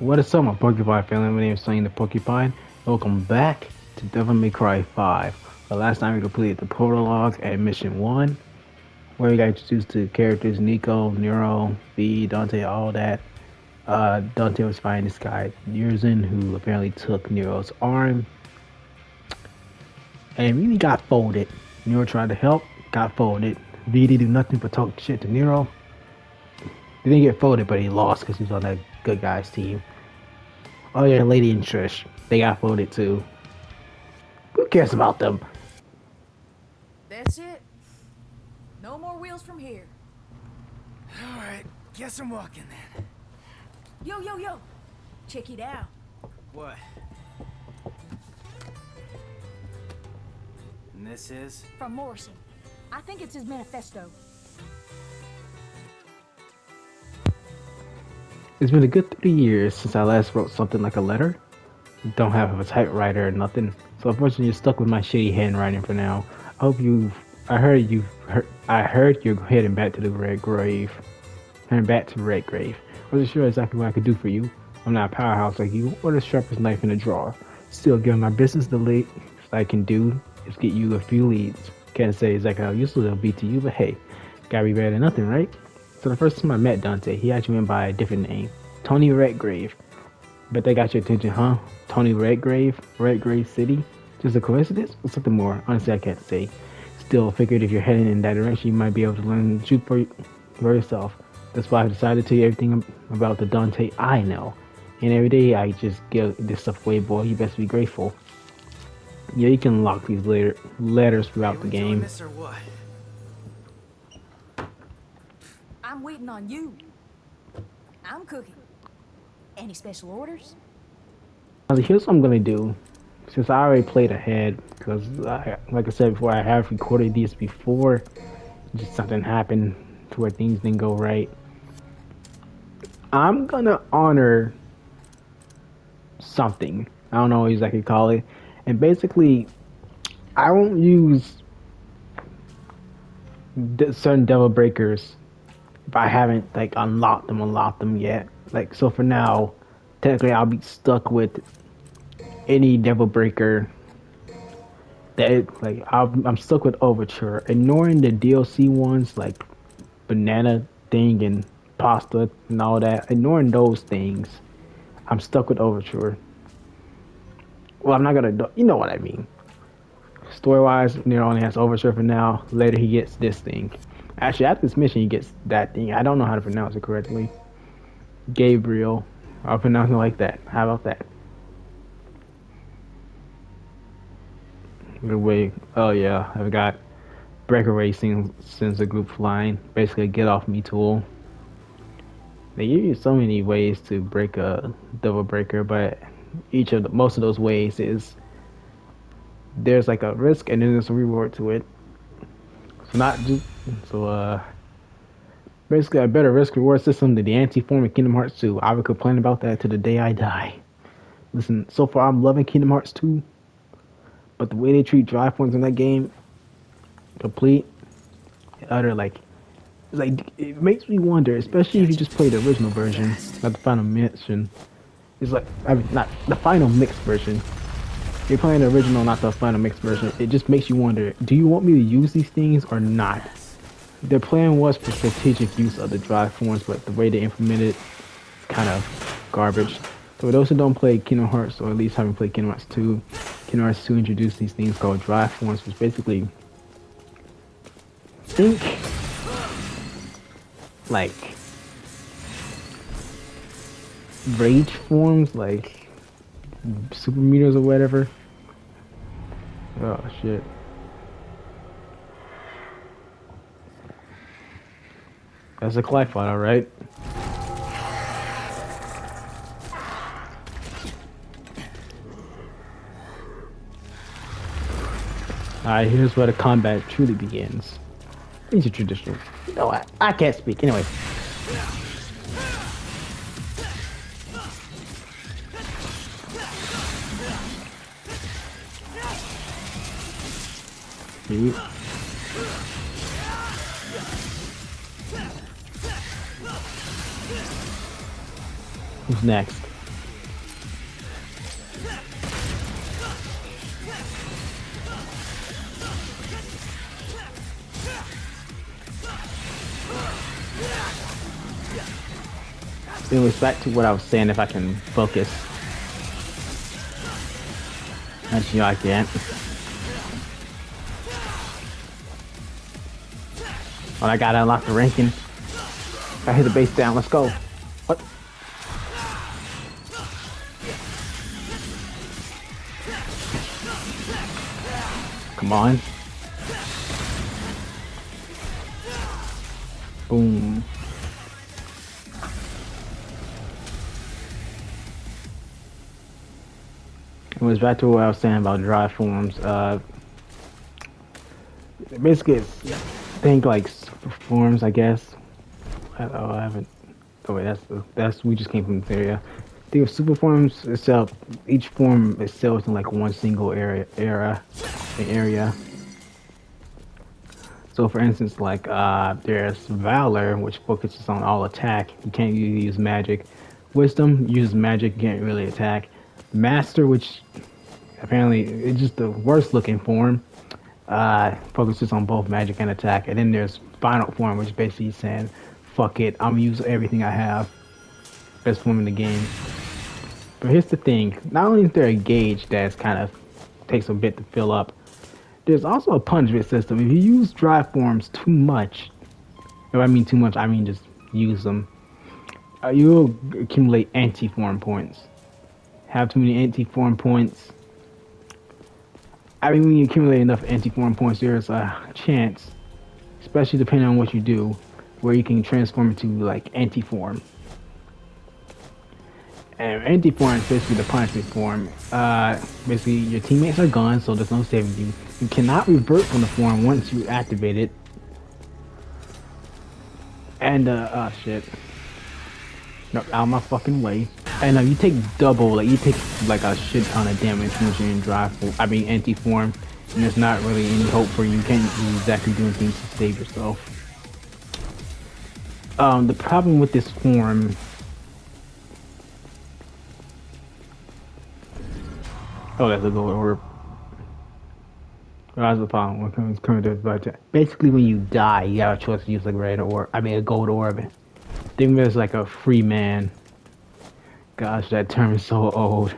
What is up, my Porcupine family? My name is Sonny the Porcupine. Welcome back to Devil May Cry 5. The last time we completed the prologue at Mission 1, where we got introduced to characters Nico, Nero, V, Dante, all that. Dante was fighting this guy, Yurzin, who apparently took Nero's arm and really got folded. Nero tried to help, got folded. V didn't do nothing but talk shit to Nero. He didn't get folded, but he lost because he was on that good guy's team. Oh yeah, Lady and Trish. They got voted too. Who cares about them? That's it. No more wheels from here. Alright, guess I'm walking then. Yo, yo, yo. Check it out. What? And this is? From Morrison. I think it's his manifesto. It's been a good 3 years since I last wrote something like a letter. Don't have a typewriter or nothing, so unfortunately you're stuck with my shitty handwriting for now. I heard you're heading back to the Red Grave. Heading back to the Red Grave. Wasn't sure exactly what I could do for you. I'm not a powerhouse like you, or the sharpest knife in the drawer. Still, given my business, the least I can do is get you a few leads. Can't say exactly how useful they'll be to you, but hey, gotta be better than nothing, right? So the first time I met Dante, he actually went by a different name, Tony Redgrave. Bet they got your attention, huh? Tony Redgrave, Redgrave City. Just a coincidence or something more? Honestly, I can't say. Still, figured if you're heading in that direction, you might be able to learn the truth for yourself. That's why I decided to tell you everything about the Dante I know. And every day I just give this stuff away, boy. You best be grateful. Yeah, you can unlock these letters throughout the game. This or what? I'm waiting on you. I'm cooking. Any special orders? Now, here's what I'm gonna do. Since I already played ahead, because like I said before, I have recorded these before. Just something happened to where things didn't go right. I'm gonna honor something. I don't know what exactly call it. And basically, I won't use certain devil breakers if I haven't like unlocked them yet. Like, so for now, technically I'll be stuck with any devil breaker that I'm stuck with Overture, ignoring the DLC ones like Banana Thing and Pasta and all that. Ignoring those things, I'm stuck with Overture. Well, I'm not gonna, you know what I mean. Story wise, Nero only has Overture for now. Later he gets this thing. Actually, after this mission he gets that thing. I don't know how to pronounce it correctly. Gabriel. I'll pronounce it like that. How about that? Good way. Oh yeah, I've got breakaway sends a group flying. Basically a get off me tool. They give you so many ways to break a double breaker, but most of those ways is there's like a risk and then there's a reward to it. So not just basically a better risk reward system than the anti-form of Kingdom Hearts 2. I would complain about that to the day I die. Listen, so far I'm loving Kingdom Hearts 2, but the way they treat drive points in that game, complete, utter like, it's like it makes me wonder, especially if you just play the original version, not the final mission. It's like, I mean, not the final mixed version. You're playing the original, not the final mixed version. It just makes you wonder, do you want me to use these things or not? Their plan was for strategic use of the drive forms, but the way they implemented it is kind of garbage. So for those who don't play Kingdom Hearts, or at least haven't played Kingdom Hearts 2, Kingdom Hearts 2 introduced these things called drive forms, which basically think like rage forms, like super meters or whatever. Oh shit. That's a Clive fight, alright. Alright, here's where the combat truly begins. These are traditional. No, I can't speak. Anyway. Who's next? anyways, back to what I was saying. If I can focus, actually, I can't. But I gotta unlock the ranking. I hit the base down. Let's go. What? Come on. Boom. It was back to what I was saying about dry forms. Basically, it's think like super forms, I guess. I haven't. Oh wait, that's we just came from this area. Think of super forms itself. Each form itself in like one single area. So for instance, like there's Valor, which focuses on all attack. You can't really use magic. Wisdom uses magic, you can't really attack. Master, which apparently it's just the worst looking form, focuses on both magic and attack. And then there's Final Form, which basically is saying, fuck it, I'm gonna use everything I have. Best form in the game. But here's the thing, not only is there a gauge that's kind of takes a bit to fill up, there's also a punishment system. If you use dry forms too much, if I mean too much, I mean just use them, you'll accumulate anti-form points. Have too many anti-form points. I mean, when you accumulate enough anti-form points, there's a chance, especially depending on what you do, where you can transform into like anti-form. And anti-form is basically the punishment form. Basically, your teammates are gone, so there's no saving you. You cannot revert from the form once you activate it. And oh shit. No, out of my fucking way. And you take double, like you take like a shit ton of damage once you're in dry form. I mean anti-form, and there's not really any hope for you. You can't exactly do anything to save yourself. The problem with this form. Oh, that's a gold orb. That's the problem. When coming to budget. Basically, when you die, you have a choice to use like red orb. I mean, a gold orb. Think of it as like a free man. Gosh, that term is so old.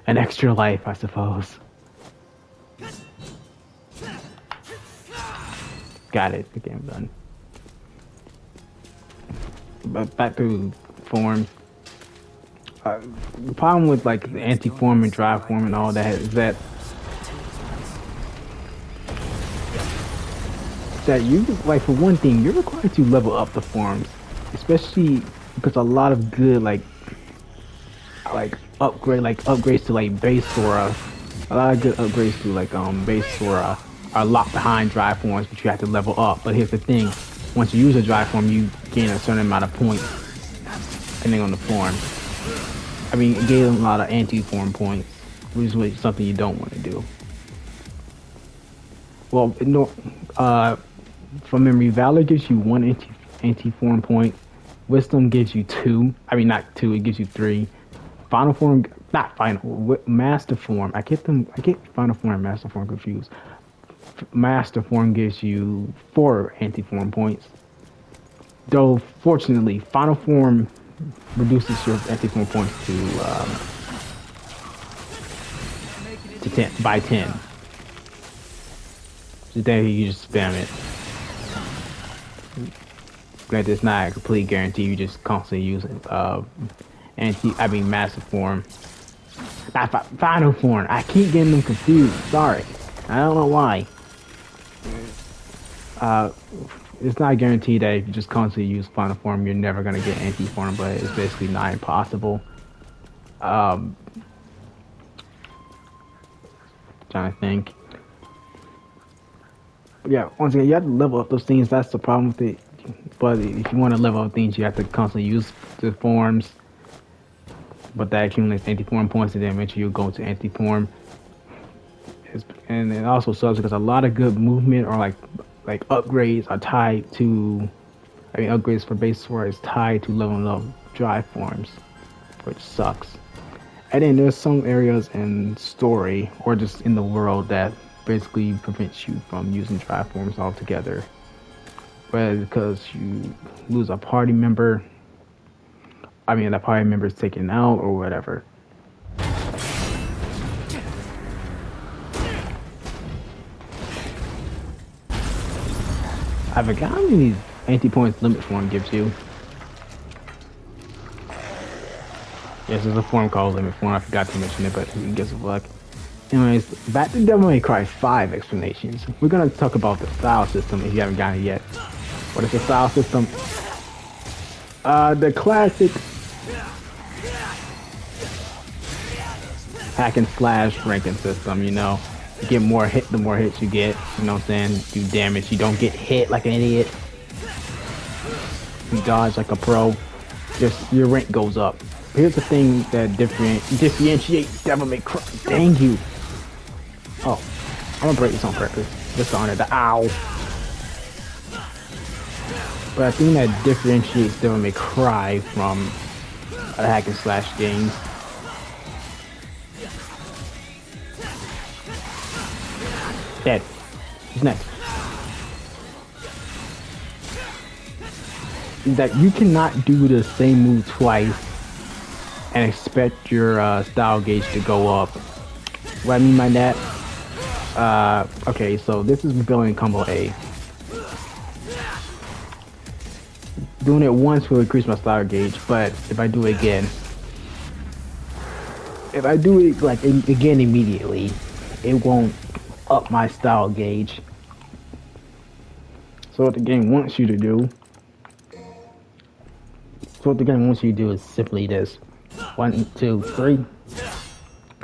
An extra life, I suppose. Got it. The game's done. But back to forms. The problem with like the anti-form and dry form and all that is that you, like, for one thing, you're required to level up the forms, especially because a lot of good like upgrades to like base Sora, a lot of good upgrades to like base Sora are locked behind dry forms, but you have to level up. But here's the thing, once you use a dry form, you gain a certain amount of points depending on the form. I mean, it gave them a lot of anti-form points, which is something you don't want to do. Well, no, from memory, Valor gives you one anti-form point. Wisdom gives you 2. I mean, not 2. It gives you 3. Final Form, not Final, Master Form. I get Final Form and Master Form confused. Master Form gives you 4 anti-form points. Though, fortunately, Final Form reduces your anti-form points to 10 by 10. So then you just spam it. Granted, it's not a complete guarantee. You just constantly use Master Form. Not Final Form. I keep getting them confused. Sorry, I don't know why. It's not guaranteed that if you just constantly use Final Form, you're never gonna get anti-form, but it's basically not impossible. Trying to think. But yeah, once again, you have to level up those things. That's the problem with it. But if you want to level up things, you have to constantly use the forms. But that accumulates anti-form points, and then eventually you'll go to anti-form. And it also sucks because a lot of good movement or like upgrades are tied to, upgrades for base Sora is tied to leveling up dry forms, which sucks. And then there's some areas in story or just in the world that basically prevents you from using dry forms altogether. Whether because you lose a party member, I mean, the party member's taken out or whatever. I forgot how many anti-points limit form gives you. Yes, there's a form called limit form. I forgot to mention it, but who gives a fuck. Anyways, back to Devil May Cry 5 explanations. We're gonna talk about the style system if you haven't gotten it yet. What is the style system? The classic hack and slash ranking system, you know. You get more hit the more hits you get, you know what I'm saying? Do damage, you don't get hit like an idiot. You dodge like a pro, just your rank goes up. Here's the thing that differentiates Devil May Cry. Dang you. Oh, I'm gonna break this on purpose. Just on it, the ow. But I think that differentiates Devil May Cry from a hack and slash games. Dead. Who's next? That you cannot do the same move twice and expect your style gauge to go up. What I mean by that, okay, so this is Rebellion Combo A. Doing it once will increase my style gauge, but if I do it again, if I do it like again immediately, it won't up my style gauge. So what the game wants you to do, is simply this: 1, 2, 3.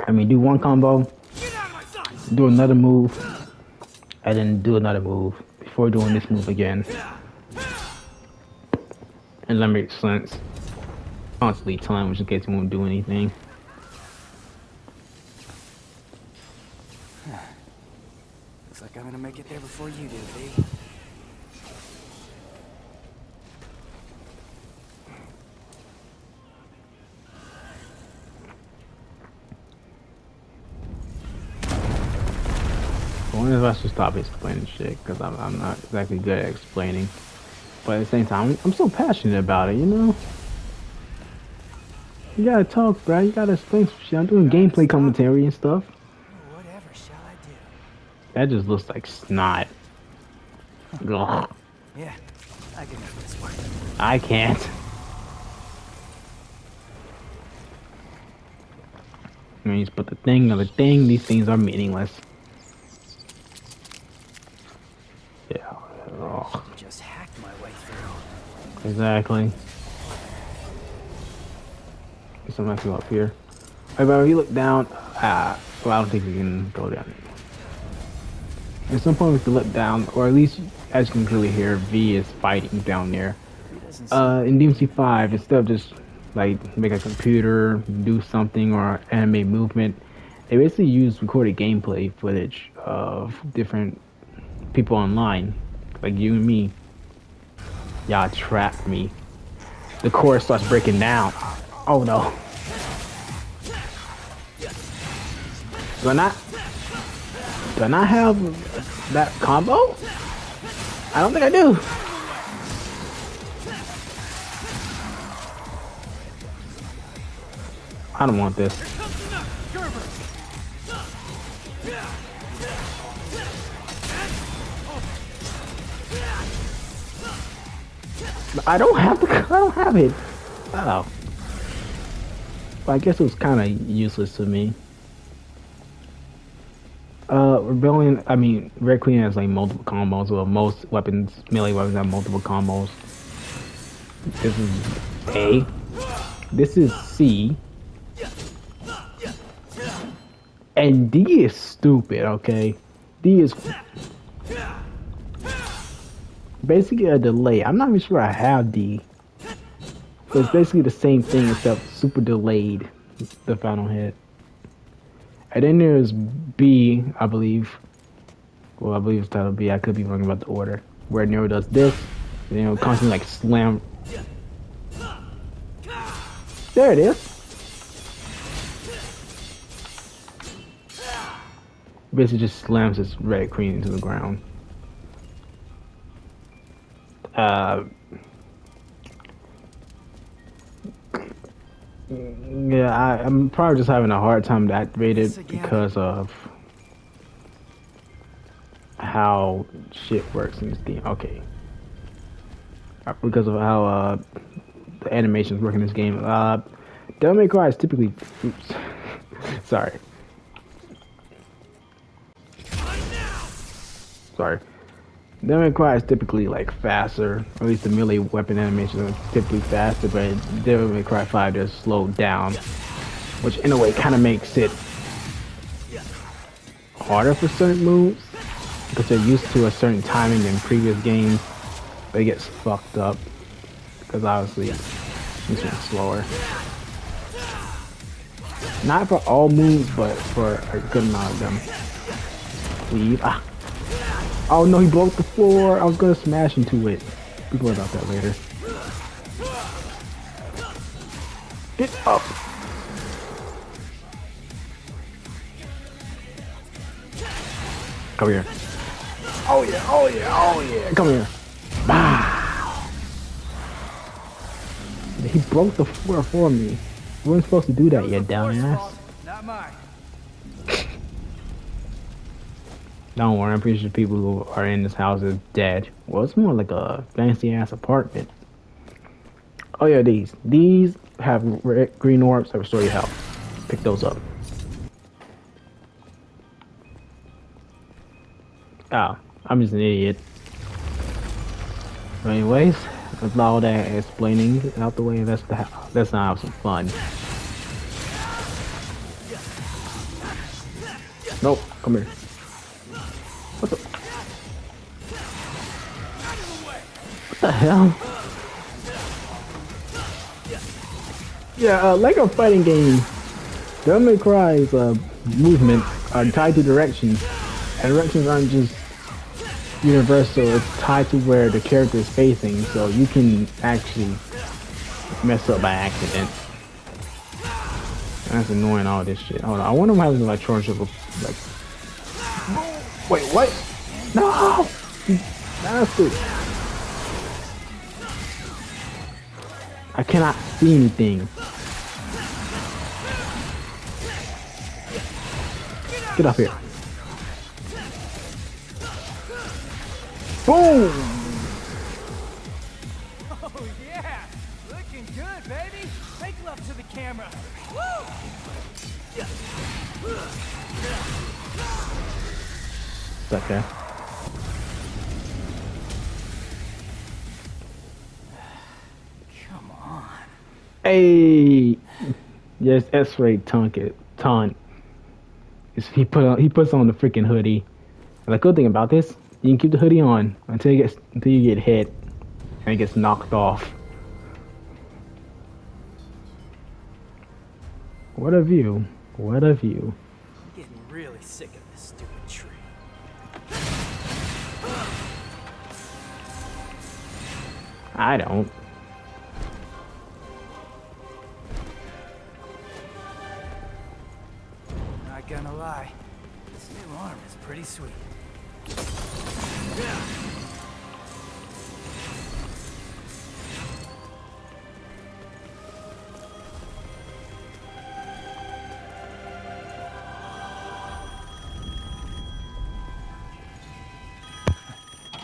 I mean, do one combo, do another move, and then do another move before doing this move again. And that makes sense. Constantly time, which in case you won't do anything. Looks like I'm gonna make it there before you do, V. One of us should stop explaining shit, because I'm not exactly good at explaining. But at the same time, I'm so passionate about it, you know? You gotta talk, bro. You gotta explain some shit. I'm doing gameplay commentary and stuff. Whatever shall I do? That just looks like snot. Ugh. Yeah, I can make this work. I can't. But the thing, these things are meaningless. Yeah. Ugh. Just hacked my way through. Exactly. Guess I'm actually up here. Alright, but if you look down, well, I don't think we can go down. At some point we can look down, or at least, as you can clearly hear, V is fighting down there. In DMC 5, instead of just like make a computer do something or animate movement, they basically use recorded gameplay footage of different people online, like you and me. Y'all trapped me. The chorus starts breaking down. Oh no. Do I not have that combo? I don't think I do. I don't want this. I don't have it. Oh. Well, I guess it was kind of useless to me. Red Queen has like multiple combos, or most melee weapons have multiple combos. This is A. This is C. And D is stupid, okay? D is basically a delay. I'm not even sure I have D. But it's basically the same thing except super delayed, the final hit. And then there's B, I believe. Well, I believe it's titled B. I could be wrong about the order. Where Nero does this, you know, constantly like slam. There it is. Basically just slams his Red Queen into the ground. Yeah, I'm probably just having a hard time to activate This it again? because of how shit works in this game. Okay. Because of how the animations work in this game. Devil May Cry is typically. Oops. Sorry. Sorry. Devil May Cry is typically like faster. Or at least the melee weapon animations are typically faster, but Devil May Cry 5 does slow down, which in a way kind of makes it harder for certain moves because they're used to a certain timing in previous games. But it gets fucked up because obviously this one's slower. Not for all moves, but for a good amount of them. Leave. Ah. Oh no, he broke the floor. I was gonna smash into it. We can worry about that later. Get up. Come here. Oh yeah, oh yeah, oh yeah. Come here. Wow. He broke the floor for me. We weren't supposed to do that yet, dumbass. Not mine. Don't worry, I'm pretty sure people who are in this house is dead. Well, it's more like a fancy ass apartment. Oh yeah, these. These have green orbs that restore your health. Pick those up. Oh, I'm just an idiot. So anyways, with all that explaining out the way, let's not have some fun. Nope, come here. What the hell? Yeah, like a fighting game, Devil May Cry's movements are tied to directions, and directions aren't just universal. It's tied to where the character is facing, so you can actually mess up by accident. That's annoying. All this shit. Hold on, I wonder what happens if I charge up like. Wait, what? No! You bastard! I cannot see anything. Get up here. Boom! Oh yeah, looking good, baby. Make love to the camera. Woo! Okay. Come on. Hey! Yes, X-ray taunt. He puts on the freaking hoodie. And the good thing about this, you can keep the hoodie on until you get hit and it gets knocked off. What a view. What a view. I'm getting really sick of this stupid tree. I don't. Not gonna lie, this new arm is pretty sweet.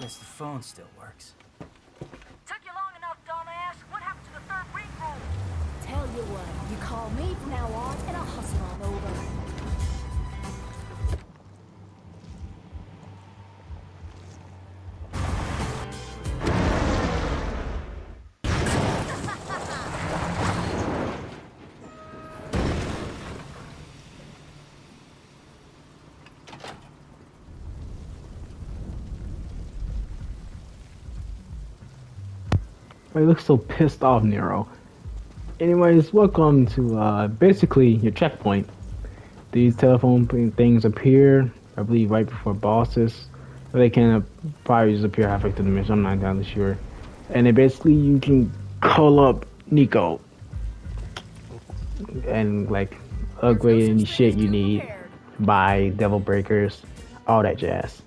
Guess the phone still works. Took you long enough, dumbass. What happened to the third ring room? Tell you what, you call me from now on, and I'll hustle on over. He looks so pissed off, Nero. Anyways, welcome to basically your checkpoint. These telephone things appear, I believe, right before bosses. They can probably just appear halfway through the mission. I'm not entirely sure. And then basically you can call up Nico and like upgrade any shit you need, buy devil breakers, all that jazz.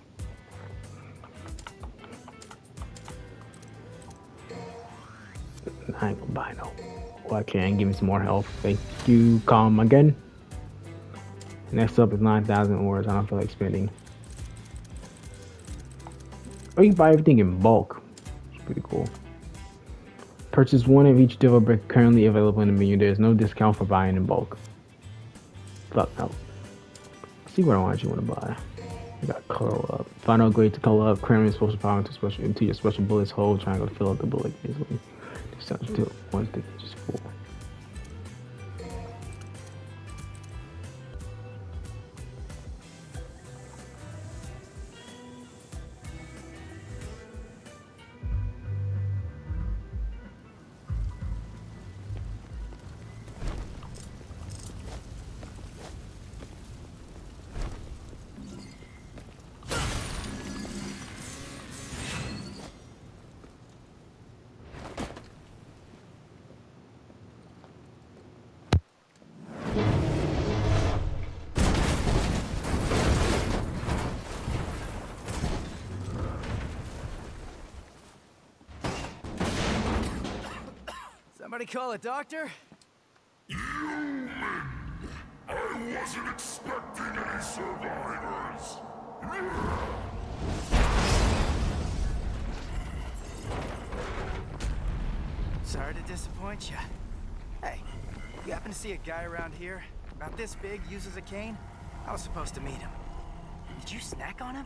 I ain't gonna buy no. Well, I can give me some more health. Thank you. Calm again. Next up is 9,000 ores. I don't feel like spending. Oh, you can buy everything in bulk. It's pretty cool. Purchase one of each devil brick currently available in the menu. There's no discount for buying in bulk. Fuck no. See what I want you want to buy. I got color up. Final grade to color up. Cramming special power into your special bullets hole. Triangle to fill up the bullet easily. This sounds to one thing just full. Somebody call a doctor? Human! I wasn't expecting any survivors! Sorry to disappoint you. Hey, you happen to see a guy around here? About this big, uses a cane? I was supposed to meet him. Did you snack on him?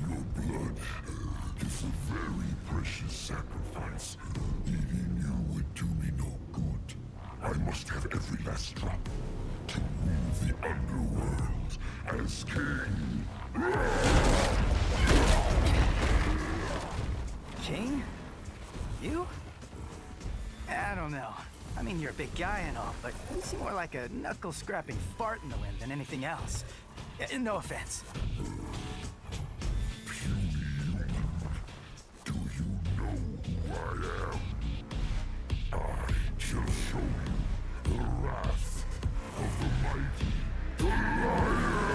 Your blood is a very precious sacrifice. Eating you would do me no good. I must have every last drop to rule the underworld as king. King? You? I don't know. I mean, you're a big guy and all, but you seem more like a knuckle-scrapping fart in the wind than anything else. No offense. Puny human, do you know who I am? I shall show you the wrath of the mighty Goliath.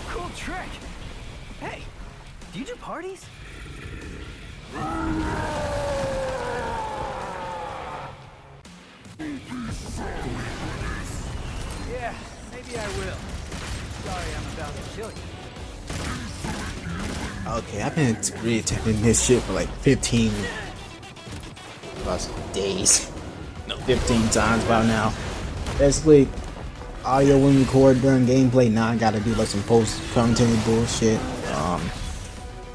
Cool trick! Hey, do you do parties? Yeah, maybe I will. Sorry I'm about to kill you. Okay, I've been really attempting this shit for like 15 plus days. No, 15 times by now. Basically, audio when record during gameplay. Now I gotta do like some post-content bullshit.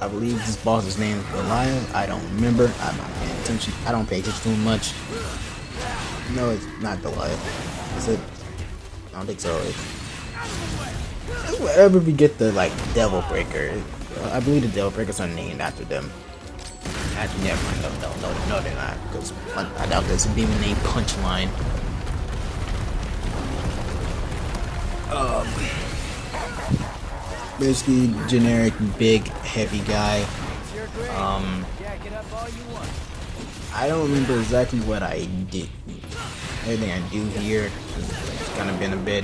I believe this boss's name is Goliath. I don't remember. I'm not paying attention. I don't pay attention too much. No, it's not Goliath. Is it? I don't think so. It's wherever we get the like Devil Breaker. I believe the Devil Breakers are named after them. Actually, never mind. No, they're not. Because I doubt there's a demon named Punchline. Basically, generic, big, heavy guy. Jack it up all you want. I don't remember exactly what I did. Everything I do here has kind of been a bit.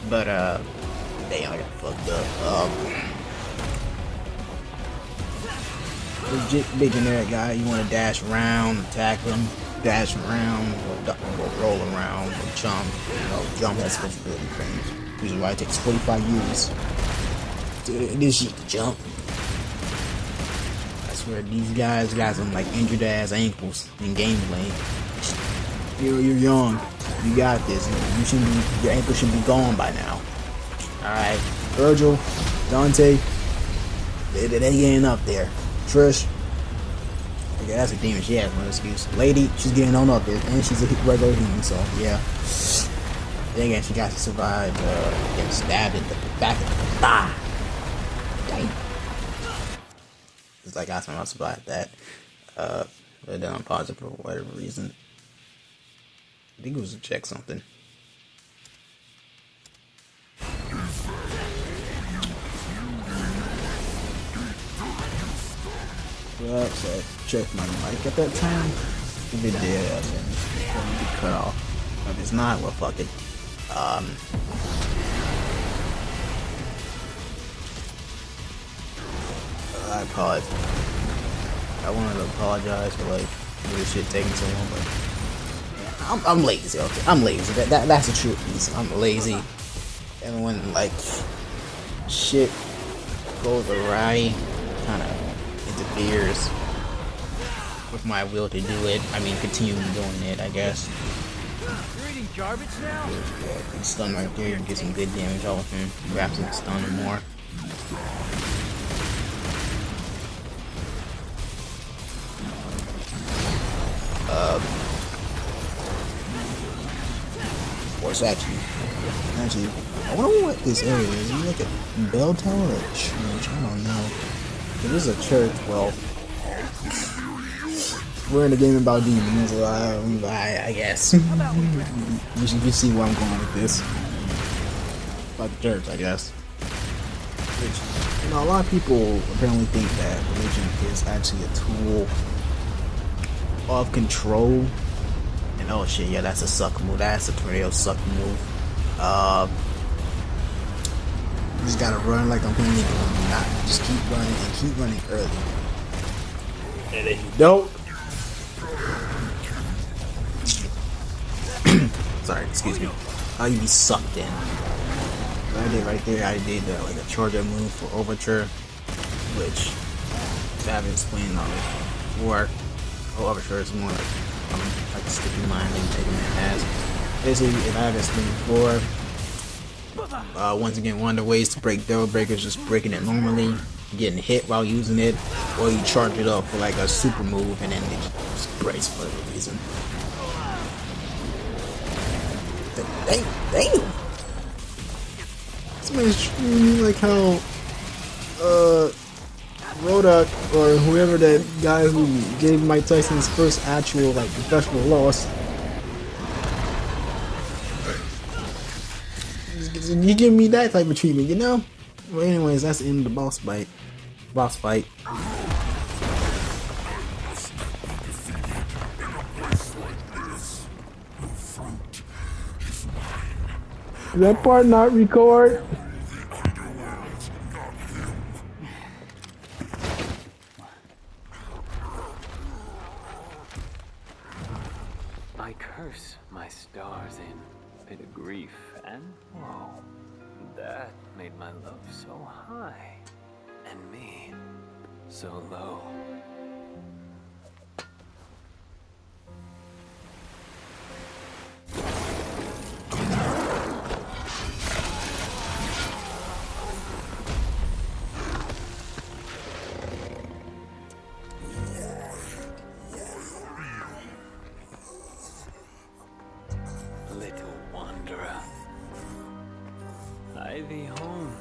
But, damn, I got fucked up. Legit big generic guy. You want to dash around, attack him, dash around, or roll around, or jump. You know, jump has specialty things. Which is why it takes 45 years to initiate the jump. I swear these guys got some like injured ass ankles in gameplay. You're young. You got this. You should be, your ankle should be gone by now. Alright. Virgil, Dante, they ain't up there. Trish, okay, that's a demon. She has no excuse. Lady, she's getting on up there, and she's a regular human, so yeah. Then again, she got to survive getting stabbed in the back of the thigh. Dang. It's like I somehow survived that. But then I'm positive for whatever reason. I think it was to check something. So I checked my mic at that time. If it did, then it will be cut off. If it's not, well, fuck it. I apologize. I wanted to apologize for like this shit taking so long, but I'm lazy. Okay, I'm lazy. That's the truth. I'm lazy, and when like shit goes awry, kind of interferes with my will to do it. I mean, continue doing it, I guess. You're eating garbage now? Yeah, stun right there. Get some good damage off him. Grab some stun and more. Or it's actually, I wonder what this area is. Is it like a bell tower or a church? I don't know. If it is a church, well, we're in a game about demons, so I guess. you see where I'm going with this. About the church, I guess. Which, you know, a lot of people apparently think that religion is actually a tool of control. And oh shit, yeah, that's a suck move. That's a tornado suck move. You just gotta run like I'm playing League. Not just keep running and keep running early. And if you don't, sorry, excuse me. You be sucked in. What I did right there, I did like a charger move for Overture, which I haven't explained on it before. Overture is more like sticky mine and taking that ass. Basically, if I haven't explained before, once again, one of the ways to break Devil Breaker is just breaking it normally, getting hit while using it, or you charge it up for like a super move and then it just breaks for whatever reason. Damn! Somebody's treating me like how Rodak or whoever that guy who gave Mike Tyson his first actual like professional loss. You give me that type of treatment, you know? Well, anyways, that's the end of the boss fight. Did that part not record? I curse my stars in bit of grief and woe. That made my love so high, and me so low. Little wanderer, I thee home.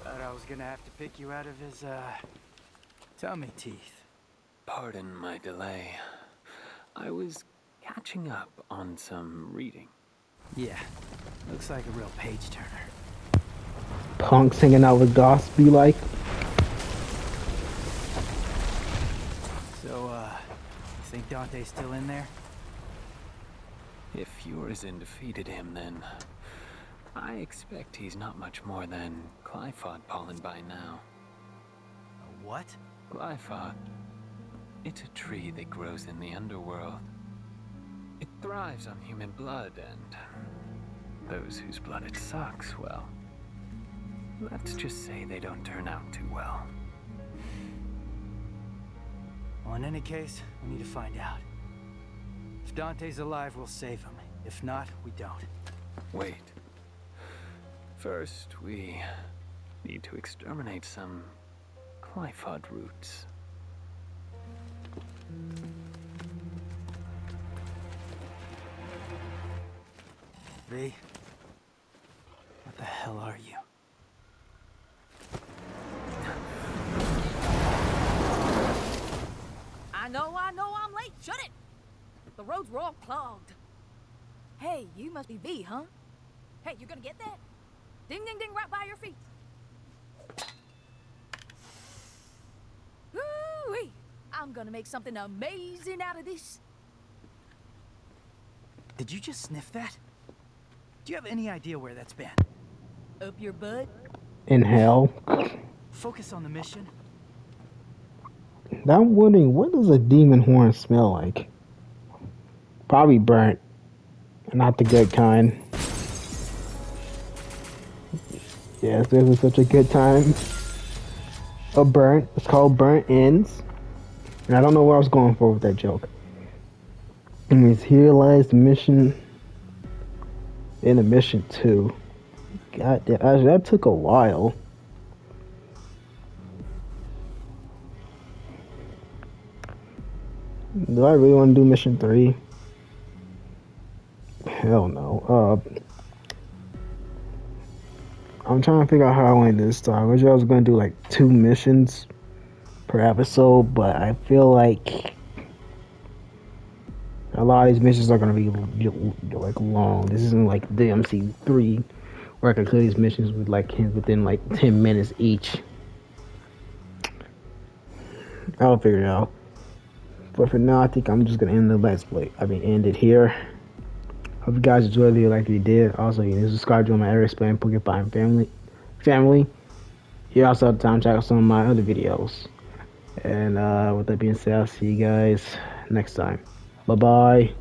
Thought I was gonna have to pick you out of his, tummy teeth. Pardon my delay. I was catching up on some reading. Yeah, looks like a real page turner. Punk singing out with Goss be like. So, think Dante's still in there? If Urizen defeated him, then I expect he's not much more than Glyphod pollen by now. A what? Glyphod. It's a tree that grows in the underworld. It thrives on human blood, and those whose blood it sucks, well, let's just say they don't turn out too well. Well, in any case, we need to find out. If Dante's alive, we'll save him. If not, we don't. Wait. First, we need to exterminate some Glyphod roots. V, what the hell are you? I know I'm late. Shut it! The the roads were all clogged. Hey, you must be V, huh? Hey, you gonna get that? Ding, ding, ding, right by your feet. Ooh-wee. I'm gonna make something amazing out of this. Did you just sniff that? Do you have any idea where that's been? Up your butt? In hell. Focus on the mission. I'm wondering, what does a demon horn smell like? Probably burnt. Not the good kind. Yes, this is such a good time. A burnt. It's called Burnt Ends. And I don't know where I was going for with that joke. And it's here lies the mission. In the mission 2. God damn, actually, that took a while. Do I really want to do mission 3? Hell no. I'm trying to figure out how I want to do this stuff. I wish I was going to do like 2 missions per episode, but I feel like a lot of these missions are going to be like long. This isn't like DMC 3 where I can clear these missions with like within like 10 minutes each. I'll figure it out. But for now, I think I'm just going to end the Let's Play. End it here. Hope you guys enjoyed the video like you did. Also, you can subscribe to my Eric Explain Porcupine family. You also have time to check out some of my other videos. And with that being said, I'll see you guys next time. Bye-bye.